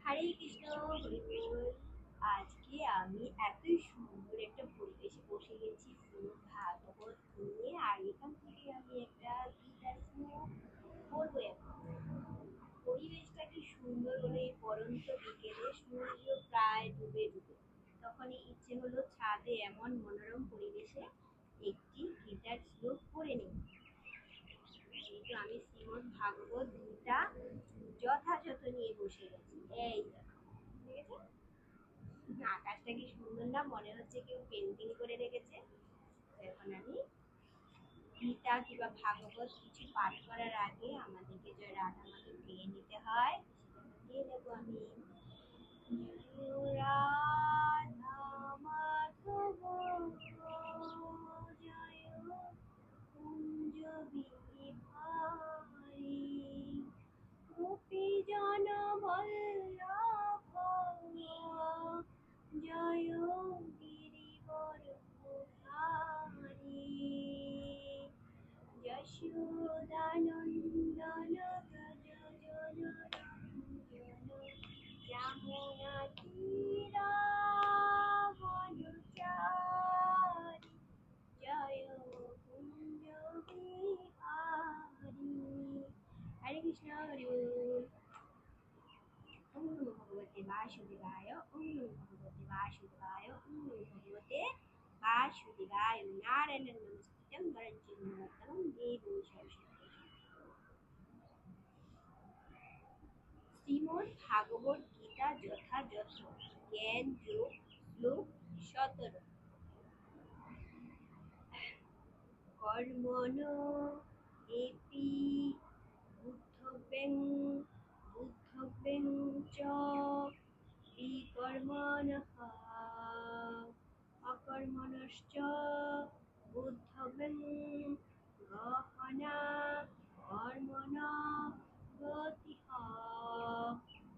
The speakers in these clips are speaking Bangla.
হরে কৃষ্ণ, হরি বল। আজকে আমি এতই সুন্দর একটা পরিবেশে বসে গেছি শ্রীমদ্ ভাগবত নিয়ে, আর এখান থেকে আমি একটা গীতার শ্লোক বলবো এখন। পরিবেশটা কি সুন্দর হলো! এই পড়ন্ত বিকেলে সূর্য প্রায় ডুবে ডুবে, তখনই ইচ্ছে হলো ছাদে এমন মনোরম পরিবেশে একটি গীতার শ্লোক পড়ে নিই। কিন্তু আমি শ্রীমদ্ ভাগবত গীতা যথাযথ নিয়ে বসে গেছি। এই দেখো, দেখেছো আকাশটা কি সুন্দর না? মনে হচ্ছে কেউ পেন্টিং করে রেখেছে। এখন আমি গীতা কিংবা ভাগবত কিছু পাঠ করার আগে আমাদেরকে যে রাধা মাধব গেয়ে নিতে হয়, গেয়ে নেবো আমি। রাধা মাধব জয় কুঞ্জ বিহারী, গোপী জন বল্লভ জয় গিরিবর বিহারী, যশোদানন্দন ব্রজ জনরঞ্জন যমুনা তীরাবনচারী, জয় কুঞ্জ বিহারী। হরে কৃষ্ণ, হরি বল। ওম নমো ভগবতে বাসুদেবায়, ওম নমো ভগবতে বাসুদেবায়, ওম নমো ভগবতে বাসুদেবায়। নারায়ণং নমস্কৃত্যং নরং চৈব নরোত্তমং দেবীং সরস্বতীং। শ্রীমদ্ ভাগবত গীতা যথাযথ জ্ঞান যোগ শ্লোক 17। কর্মণ এপি বুদ্ধব্যং বুদ্ধব্যং চ বিকর্মণঃ অকর্মণশ্চ বুদ্ধব্যং গহনা কর্মণা গতিঃ।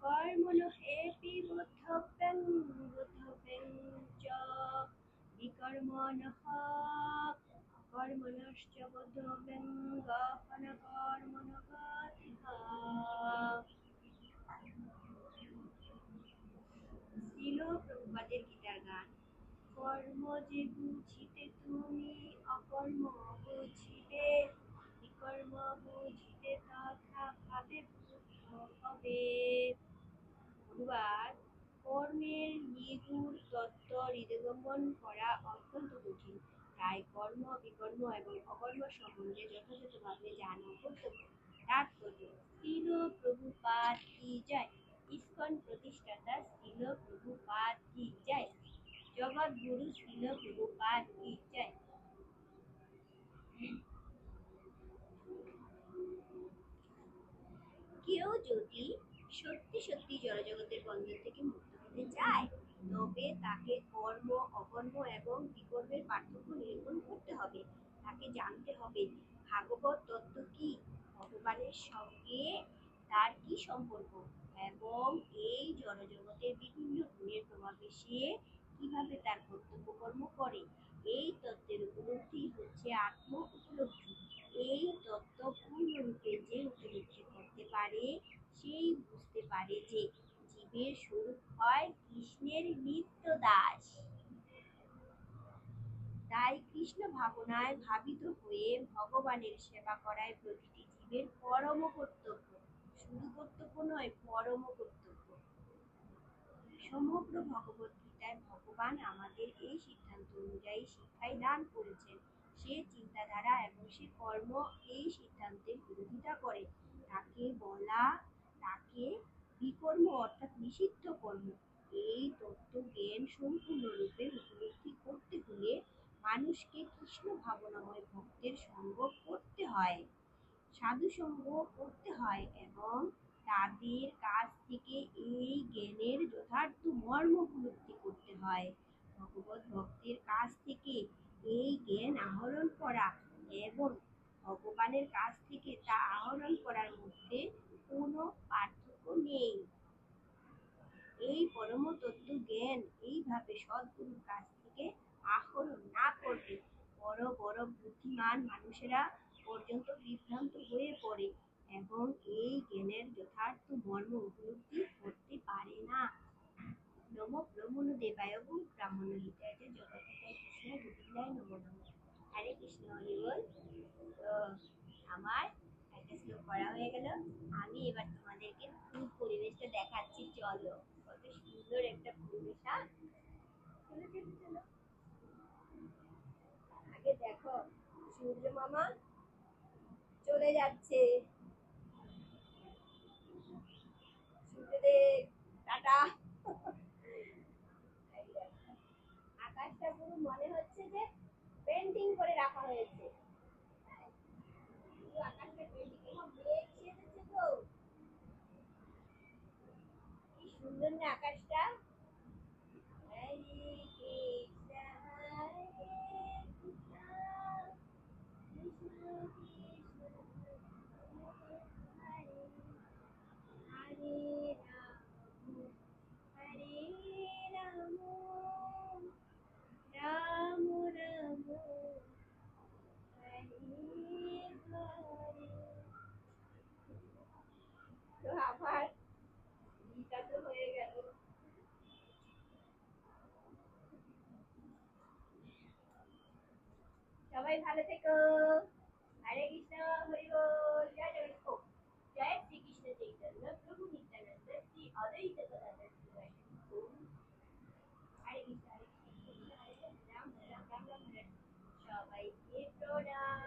কর্মণ এপি বুদ্ধব্যং বুদ্ধব্যং চ বিকর্মণঃ কর্মণশ্চ বুদ্ধব্যং গহনা কর্মণো গতিঃ। শ্রীল প্রভুপাদের গীতার গান। কর্ম যে বুঝিতে তুমি অকর্ম বুঝিবে, বিকর্ম বুঝিতে তথা ভাবে বুদ্ধ হবে। অনুবাদ: কর্মের নিগূঢ় তত্ত্ব হৃদয়ঙ্গম করা অত্যন্ত কঠিন, তাই কর্ম, বিকর্ম এবং অকর্ম সম্বন্ধে যথাযথভাবে জানা কর্তব্য। তাৎপর্য: শ্রীল প্রভুপাদ কি জয়। ইসকন প্রতিষ্ঠাতা শ্রীল প্রভুপাদ কি জয়। জগৎগুরু শ্রীল প্রভুপাদ কি জয়। কেউ যদি সত্যি সত্যি জড়জগতের বন্ধন থেকে মুক্ত হতে চায়, তবে তাকে কর্ম, অকর্ম এবং বিকর্মের পার্থক্য নিরূপণ করতে হবে। তাকে জানতে হবে ভাগবত তত্ত্ব কি, ভগবানের সঙ্গে তার কি সম্পর্ক, এবং এই জড়জগতের বিভিন্ন গুণের প্রভাবে সে কিভাবে তার কর্তব্য কর্ম করে। এই তত্ত্বের উপলব্ধি হচ্ছে আত্ম উপলব্ধি। এই তত্ত্ব পূর্ণরূপে যে উপলব্ধি করতে পারে, সেই বুঝতে পারে যে জীবের স্বরূপ হয় কৃষ্ণের নিত্য দাস। তাই কৃষ্ণ ভাবনায় ভাবিত হয়ে ভগবানের সেবা করাই প্রতিটি জীবের পরম কর্তব্য। শুধু কর্তব্য নয়, পরম কর্তব্য। সমগ্র ভগবত গীতায় ভগবান আমাদের এই সিদ্ধান্ত অনুযায়ী শিক্ষাই দান করেছেন। সে চিন্তাধারা এবং সে কর্ম এই সিদ্ধান্তের বিরোধিতা করে, তাকে বিকর্ম অর্থাৎ নিষিদ্ধ কর্ম। এই তত্ত্ব জ্ঞান সম্পূর্ণরূপে উপলব্ধি করতে হলে মানুষকে কৃষ্ণ ভাবনাময় ভক্তের সঙ্গ করতে হয়, সাধু সঙ্গ করতে হয়, এবং তাদের কাছ থেকে এই জ্ঞানের যথার্থ মর্ম উপলব্ধি করতে হয়। ভগবত ভক্তের কাছ থেকে এই জ্ঞান আহরণ করা এবং ভগবানের কাছ থেকে তা আহরণ করার মধ্যে কোনো পার্থক্য নেই। এই পরম তত্ত্ব জ্ঞান এইভাবে সদ্গুরুর কাছ থেকে আহরণ না করলে বড় বড় বুদ্ধিমান মানুষেরা পর্যন্ত বিভ্রান্ত হয়ে পড়ে এবং এই জ্ঞানের যথার্থ মর্ম উপলব্ধি করতে পারে দেবায় গো ব্রাহ্মণোহিতায় জগদ্ধাত্রী কৃষ্ণ গোবিন্দায় নমো নমঃ। হরে কৃষ্ণ হরি বল। তো আমার একটা শ্লোক পড়া হয়ে গেল। আমি এবার তোমাদেরকে ফুল পরিবেশটা দেখাচ্ছি, চলো। কত সুন্দর একটা পরিবেশ। হ্যাঁ, চলো চলো চলো। আগে দেখো, সূর্য মামা চলে যাচ্ছে। সূর্যদেব টাটা। আকাশটা পুরো মনে হচ্ছে যে পেন্টিং করে রাখা হয়েছে। পুরো আকাশটা পেন্টিং, এখন মেঘ ছেয়েছে তো, কি সুন্দর না আকাশটা। হরে কৃষ্ণ হরে কৃষ্ণ কৃষ্ণ কৃষ্ণ হরে হরে হরে রাম রাম রাম হরে হরে। তো আমার গীতা তো হয়ে গেল। সবাই ভালো থেকো। হরে কৃষ্ণ হরি বল। জয় জগন্নাথ। ও, জয় শ্রীকৃষ্ণ চৈতন্য প্রভু নিত্যানন্দ শ্রী অদ্বৈত গদাধর শিবাসাদি গৌর। হরে কৃষ্ণ হরে কৃষ্ণ কৃষ্ণ হরে হরে রাম রাম রাম রাম হরে হরে। সবাইকে প্রণাম।